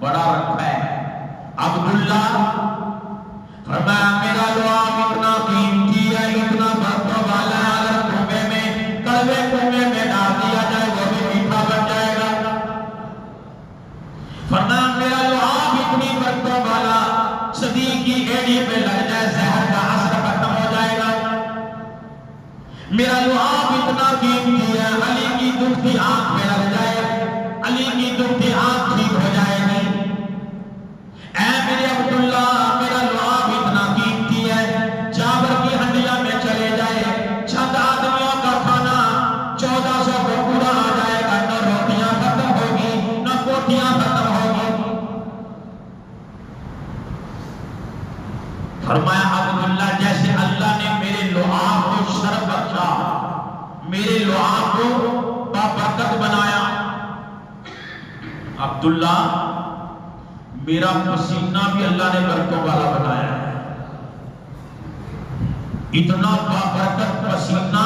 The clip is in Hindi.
बड़ा रखा है। अब्दुल्ला फरमाया मेरा लुआब इतना कीमती है, इतना बरकत वाला है, अगर कुएं में, कड़वे कुएं में डाल दिया जाए वो भी मीठा बन जाएगा। फरमाया मेरा लुआब इतनी बरकत वाला, सदी की एड़ी पे लग जाए जहर का असर खत्म हो जाएगा। मेरा लुआब इतना कीमती है, अली की दुखती आंख पे लग जाए, अली की दुखती आंख ठीक हो जाएगी। ऐ मेरे अब्दुल्ला, मेरा लुआब इतना कीमती है, चावल की हंडिया में चले जाए, छंद आदमियों का खाना 1400 को पूरा आ जाएगा, न रोटियां खत्म होगी न कोटियां खत्म होगी। फरमाया अब्दुल्ला जैसे अल्लाह ने मेरे लुआब को शर्फ बख्शा, मेरे लुआब को बाबरकत बनाया। अब्दुल्ला मेरा पसीना भी अल्लाह ने बरकत वाला बनाया है। इतना बाबरकत पसीना